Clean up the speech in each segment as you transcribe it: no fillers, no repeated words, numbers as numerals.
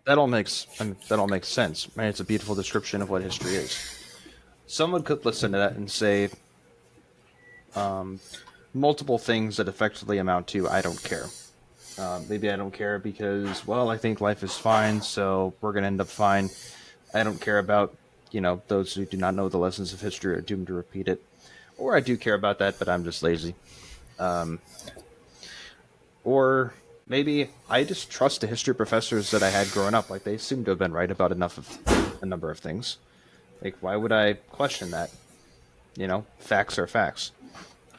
that all makes sense. And it's a beautiful description of what history is. Someone could listen to that and say um, multiple things that effectively amount to "I don't care." Maybe I don't care because, well, I think life is fine, so we're gonna end up fine. I don't care about those who do not know the lessons of history are doomed to repeat it, or I do care about that, but I'm just lazy. Um, or maybe I just trust the history professors that I had growing up. Like they seem to have been right about enough of a number of things. Like why would I question that? Facts are facts.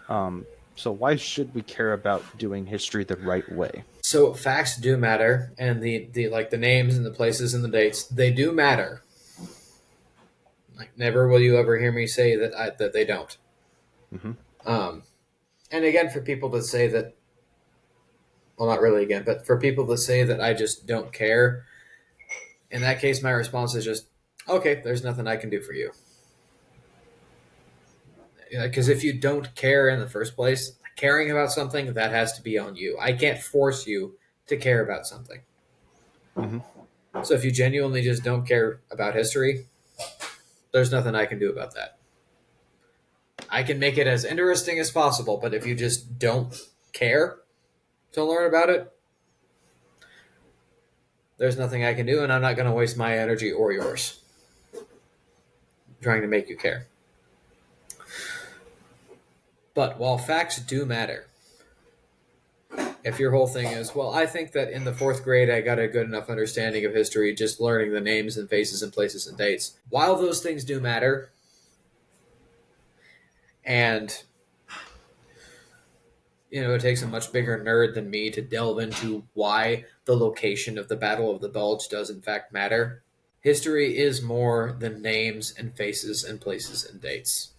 So why should we care about doing history the right way? So facts do matter, and the like the names and the places and the dates, they do matter. Like never will you ever hear me say that they don't. Mm-hmm. Um, and again, for people to say that, well, not really again, but for people to say that I just don't care, in that case, my response is just, okay, there's nothing I can do for you. Because if you don't care in the first place, caring about something, that has to be on you. I can't force you to care about something. Mm-hmm. So if you genuinely just don't care about history, there's nothing I can do about that. I can make it as interesting as possible, but if you just don't care to learn about it, there's nothing I can do, and I'm not going to waste my energy or yours trying to make you care. But while facts do matter, if your whole thing is, well, I think that in the fourth grade I got a good enough understanding of history just learning the names and faces and places and dates, while those things do matter, and it takes a much bigger nerd than me to delve into why the location of the Battle of the Bulge does in fact matter. History is more than names and faces and places and dates.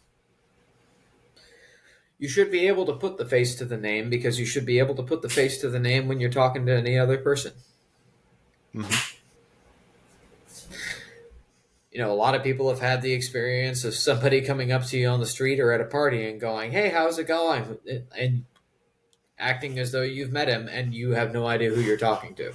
You should be able to put the face to the name because you should be able to put the face to the name when you're talking to any other person. Mm-hmm. A lot of people have had the experience of somebody coming up to you on the street or at a party and going, "Hey, how's it going?" and acting as though you've met him and you have no idea who you're talking to.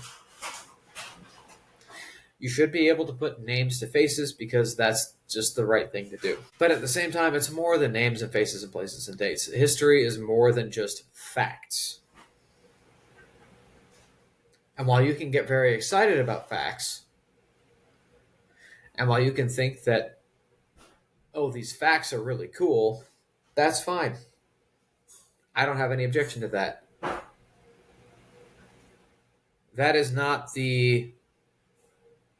You should be able to put names to faces because that's just the right thing to do. But at the same time, it's more than names and faces and places and dates. History is more than just facts. And while you can get very excited about facts, and while you can think that, oh, these facts are really cool, that's fine. I don't have any objection to that. That is not the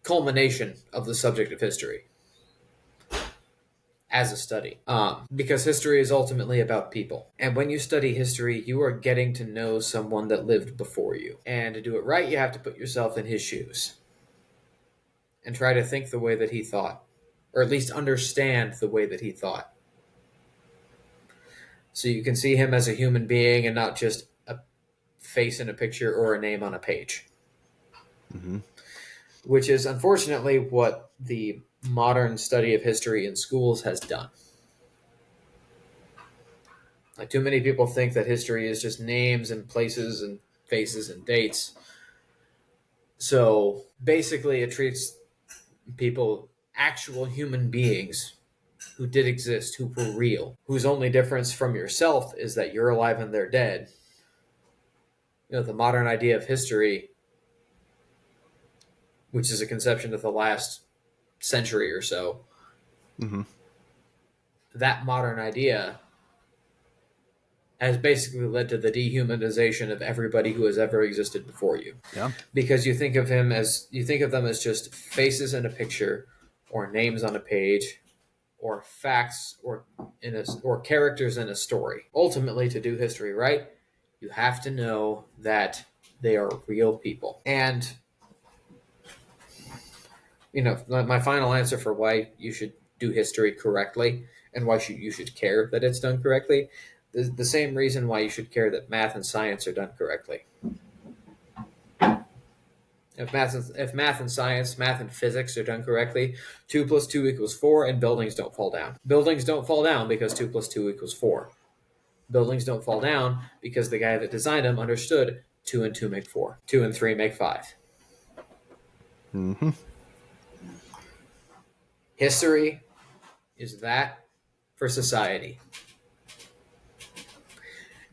culmination of the subject of history as a study. Because history is ultimately about people. And when you study history, you are getting to know someone that lived before you. And to do it right, you have to put yourself in his shoes and try to think the way that he thought, or at least understand the way that he thought. So you can see him as a human being and not just a face in a picture or a name on a page. Mm-hmm. Which is unfortunately what the modern study of history in schools has done. Like too many people think that history is just names and places and faces and dates. So basically, it treats people, actual human beings who did exist, who were real, whose only difference from yourself is that you're alive and they're dead. The modern idea of history, which is a conception of the last century or so, Mm-hmm. that modern idea has basically led to the dehumanization of everybody who has ever existed before you. Yeah. Because you think of them as just faces in a picture, or names on a page, or facts, or characters in a story. Ultimately, to do history right, you have to know that they are real people. And my final answer for why you should do history correctly and why you should care that it's done correctly, the same reason why you should care that math and science are done correctly. If math and science, math and physics are done correctly, 2 plus 2 equals 4, and buildings don't fall down. Buildings don't fall down because 2 plus 2 equals 4. Buildings don't fall down because the guy that designed them understood 2 and 2 make 4. 2 and 3 make 5. Mm-hmm. History is that for society.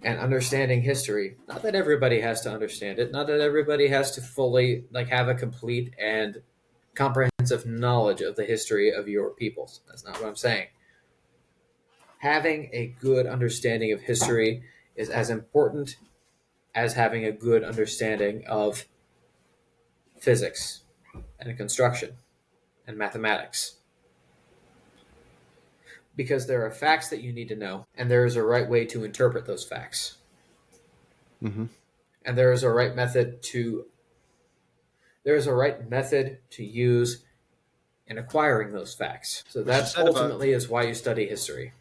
And understanding history, not that everybody has to understand it, not that everybody has to fully have a complete and comprehensive knowledge of the history of your peoples. That's not what I'm saying. Having a good understanding of history is as important as having a good understanding of physics and construction and mathematics. Because there are facts that you need to know, and there is a right way to interpret those facts. Mm-hmm. And there is a right method to use in acquiring those facts. So that's ultimately is why you study history.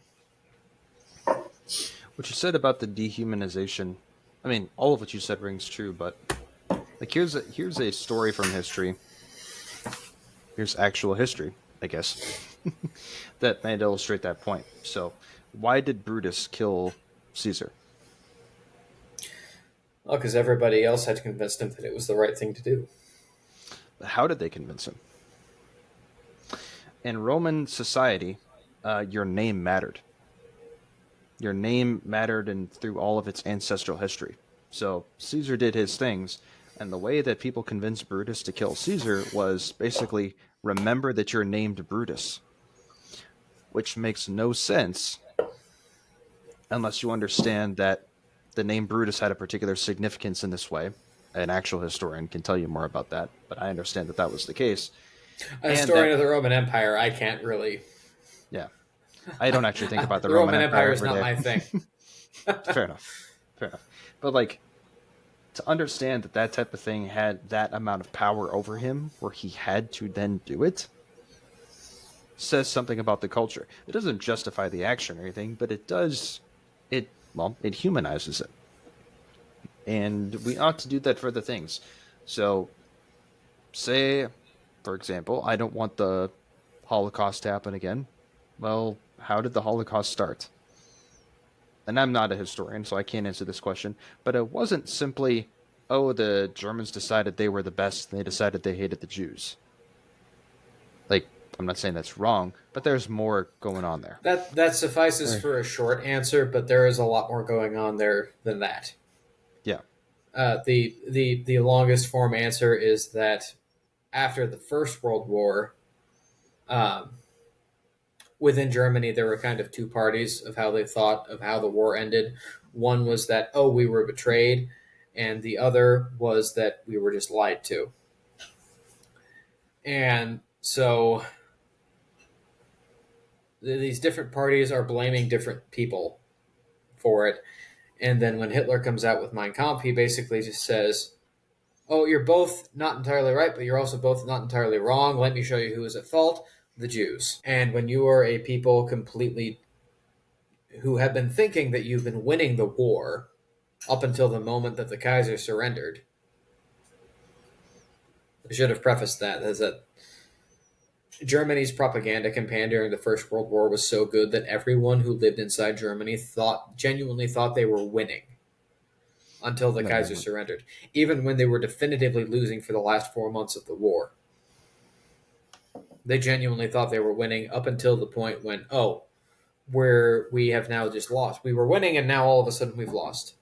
What you said about the dehumanization, I mean, all of what you said rings true, but like here's a story from history. Here's actual history, I guess, that might illustrate that point. So, why did Brutus kill Caesar? Well, because everybody else had convinced him that it was the right thing to do. How did they convince him? In Roman society, your name mattered. Your name mattered and through all of its ancestral history. So Caesar did his things, and the way that people convinced Brutus to kill Caesar was basically remember that you're named Brutus, which makes no sense unless you understand that the name Brutus had a particular significance in this way. An actual historian can tell you more about that, but I understand that that was the case. A historian of the Roman Empire, I can't really. Yeah. I don't actually think about the Roman Empire is every not day. my thing. Fair enough. Fair enough. But like to understand that that type of thing had that amount of power over him where he had to then do it says something about the culture. It doesn't justify the action or anything, but it does it humanizes it. And we ought to do that for other things. So say for example, I don't want the Holocaust to happen again. Well, how did the Holocaust start? And I'm not a historian, so I can't answer this question, but it wasn't simply, oh, the Germans decided they were the best and they decided they hated the Jews. Like, I'm not saying that's wrong, but there's more going on there. That suffices for a short answer, but there is a lot more going on there than that. Yeah. The longest form answer is that after the First World War, within Germany, there were kind of two parties of how they thought of how the war ended. One was that, oh, we were betrayed, and the other was that we were just lied to. And so these different parties are blaming different people for it. And then when Hitler comes out with Mein Kampf, he basically just says, oh, you're both not entirely right, but you're also both not entirely wrong. Let me show you who is at fault. The Jews. And when you are a people completely who have been thinking that you've been winning the war up until the moment that the Kaiser surrendered, I should have prefaced that as that Germany's propaganda campaign during the First World War was so good that everyone who lived inside Germany genuinely thought they were winning until the Kaiser surrendered, even when they were definitively losing for the last 4 months of the war. They genuinely thought they were winning up until the point when, oh, we have now just lost. We were winning, and now all of a sudden we've lost.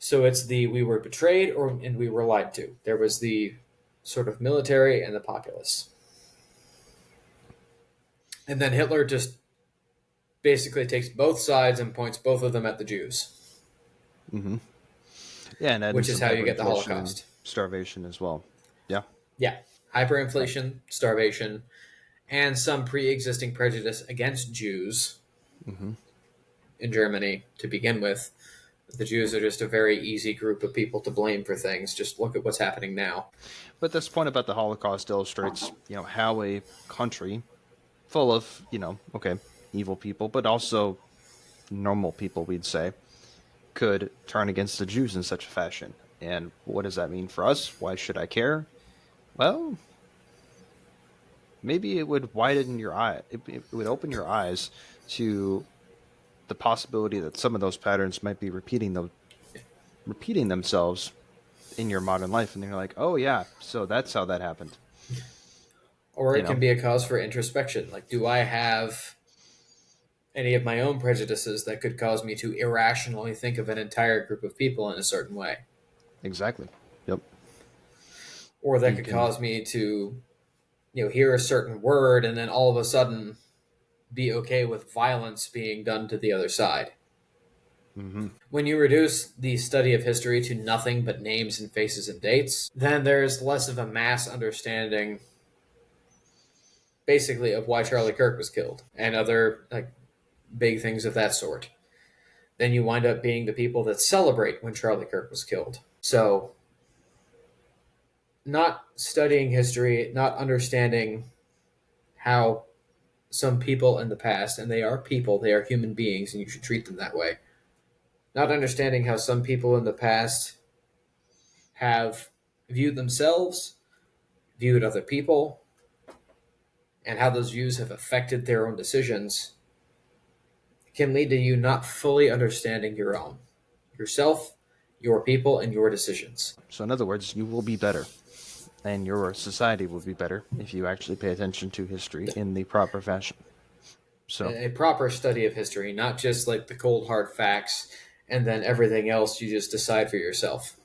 So it's we were betrayed and we were lied to. There was the sort of military and the populace. And then Hitler just basically takes both sides and points both of them at the Jews. Mm-hmm. Yeah, and which is how you get the Holocaust. Starvation as well. Yeah. Yeah. Hyperinflation, starvation, and some pre-existing prejudice against Jews in Germany to begin with. The Jews are just a very easy group of people to blame for things. Just look at what's happening now. But this point about the Holocaust illustrates, how a country full of, evil people, but also normal people, we'd say, could turn against the Jews in such a fashion. And what does that mean for us? Why should I care? Well, maybe it would widen your eye. It would open your eyes to the possibility that some of those patterns might be repeating themselves in your modern life, and you're like, oh yeah, so that's how that happened. Or You it can know, be a cause for introspection. Like, do I have any of my own prejudices that could cause me to irrationally think of an entire group of people in a certain way? exactly. Yep. Or that You could can. cause me to, hear a certain word and then all of a sudden be okay with violence being done to the other side. Hmm. When you reduce the study of history to nothing but names and faces and dates, then there's less of a mass understanding, basically, of why Charlie Kirk was killed and other like big things of that sort. Then you wind up being the people that celebrate when Charlie Kirk was killed. So, not studying history, not understanding how some people in the past, and they are people, they are human beings, and you should treat them that way. Not understanding how some people in the past have viewed themselves, viewed other people, and how those views have affected their own decisions can lead to you not fully understanding yourself, your people, and your decisions. So in other words, you will be better, and your society will be better if you actually pay attention to history in the proper fashion. So A proper study of history, not just like the cold hard facts and then everything else you just decide for yourself.